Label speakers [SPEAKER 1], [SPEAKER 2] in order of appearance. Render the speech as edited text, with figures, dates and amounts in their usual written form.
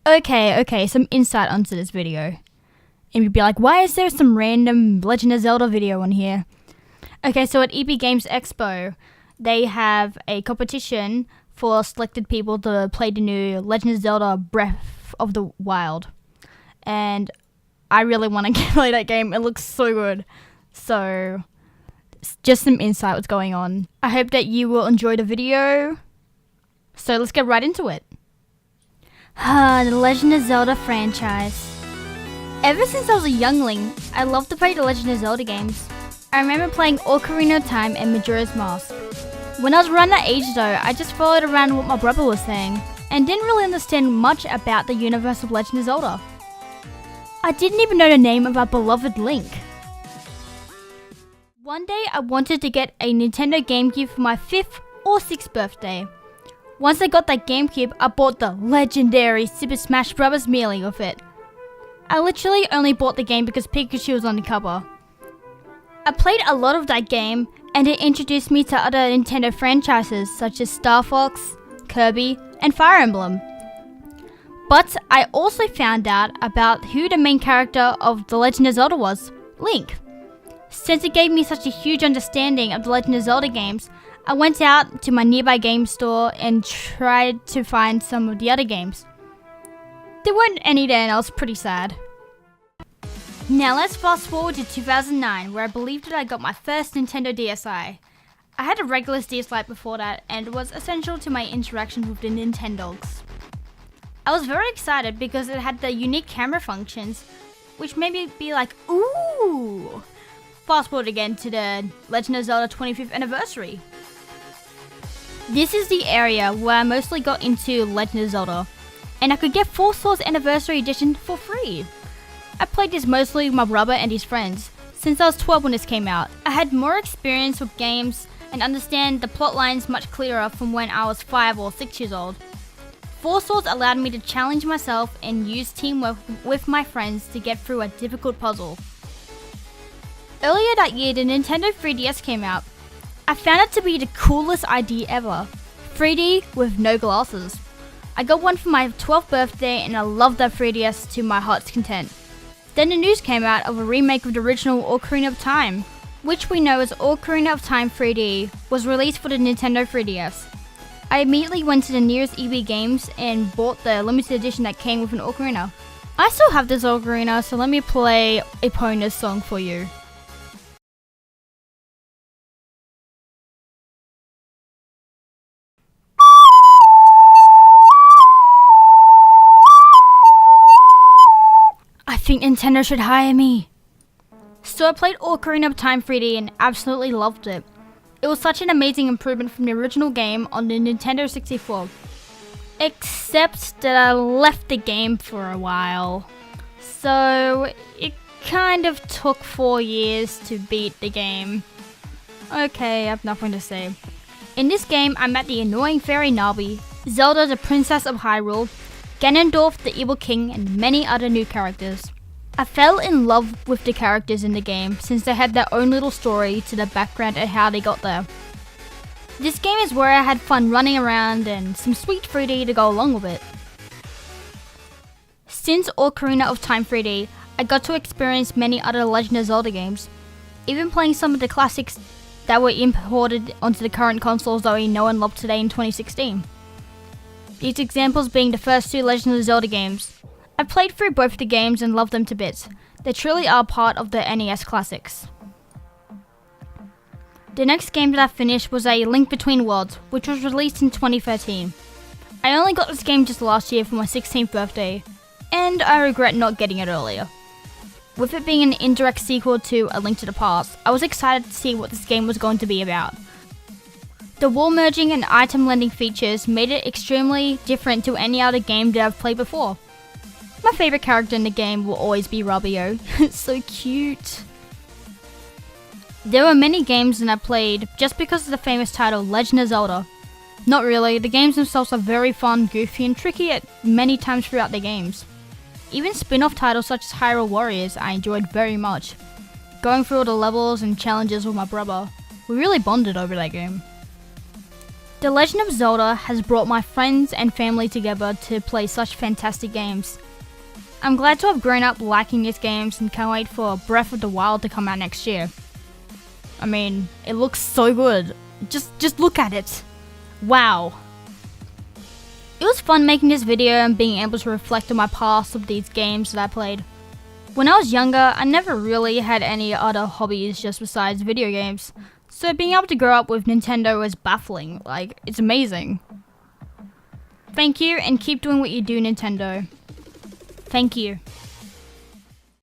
[SPEAKER 1] Okay, some insight onto this video. And you'd be like, why is there some random Legend of Zelda video on here? Okay, so at EB Games Expo, they have a competition for selected people to play the new Legend of Zelda Breath of the Wild. And I really want to play that game. It looks so good. So, just some insight what's going on. I hope that you will enjoy the video. So let's get right into it. The Legend of Zelda franchise. Ever since I was a youngling, I loved to play the Legend of Zelda games. I remember playing Ocarina of Time and Majora's Mask. When I was around that age though, I just followed around what my brother was saying, and didn't really understand much about the universe of Legend of Zelda. I didn't even know the name of our beloved Link. One day I wanted to get a Nintendo GameCube for my 5th or 6th birthday. Once I got that GameCube, I bought the legendary Super Smash Bros. Melee with it. I literally only bought the game because Pikachu was on the cover. I played a lot of that game, and it introduced me to other Nintendo franchises such as Star Fox, Kirby, and Fire Emblem. But I also found out about who the main character of The Legend of Zelda was, Link. Since it gave me such a huge understanding of The Legend of Zelda games, I went out to my nearby game store and tried to find some of the other games. There weren't any there and I was pretty sad. Now let's fast forward to 2009, where I believed that I got my first Nintendo DSi. I had a regular DS Lite before that, and it was essential to my interaction with the Nintendogs. I was very excited because it had the unique camera functions, which made me be like, ooh! Fast forward again to the Legend of Zelda 25th anniversary. This is the area where I mostly got into Legend of Zelda, and I could get 4 Swords Anniversary Edition for free. I played this mostly with my brother and his friends, since I was 12 when this came out. I had more experience with games and understand the plot lines much clearer from when I was 5 or 6 years old. 4 Swords allowed me to challenge myself and use teamwork with my friends to get through a difficult puzzle. Earlier that year, the Nintendo 3DS came out. I found it to be the coolest idea ever. 3D with no glasses. I got one for my 12th birthday and I loved that 3DS to my heart's content. Then the news came out of a remake of the original Ocarina of Time, which we know as Ocarina of Time 3D, was released for the Nintendo 3DS. I immediately went to the nearest EB Games and bought the limited edition that came with an ocarina. I still have this ocarina, so let me play Epona's song for you. I think Nintendo should hire me. So I played Ocarina of Time 3D and absolutely loved it. It was such an amazing improvement from the original game on the Nintendo 64. Except that I left the game for a while. So it kind of took 4 years to beat the game. Okay, I have nothing to say. In this game, I met the annoying fairy Navi, Zelda the Princess of Hyrule, Ganondorf the Evil King, and many other new characters. I fell in love with the characters in the game since they had their own little story to the background and how they got there. This game is where I had fun running around and some sweet 3D to go along with it. Since Ocarina of Time 3D, I got to experience many other Legend of Zelda games, even playing some of the classics that were imported onto the current consoles that we know and love today in 2016. These examples being the first 2 Legend of Zelda games. I've played through both the games and love them to bits. They truly are part of the NES classics. The next game that I finished was A Link Between Worlds, which was released in 2013. I only got this game just last year for my 16th birthday, and I regret not getting it earlier. With it being an indirect sequel to A Link to the Past, I was excited to see what this game was going to be about. The wall merging and item lending features made it extremely different to any other game that I've played before. My favourite character in the game will always be Rabio. It's so cute. There were many games that I played just because of the famous title Legend of Zelda. Not really, the games themselves are very fun, goofy and tricky at many times throughout the games. Even spin-off titles such as Hyrule Warriors I enjoyed very much. Going through all the levels and challenges with my brother, we really bonded over that game. The Legend of Zelda has brought my friends and family together to play such fantastic games. I'm glad to have grown up liking these games and can't wait for Breath of the Wild to come out next year. I mean, it looks so good. Just look at it. Wow. It was fun making this video and being able to reflect on my past of these games that I played. When I was younger, I never really had any other hobbies just besides video games. So being able to grow up with Nintendo was baffling. Like, it's amazing. Thank you and keep doing what you do, Nintendo. Thank you.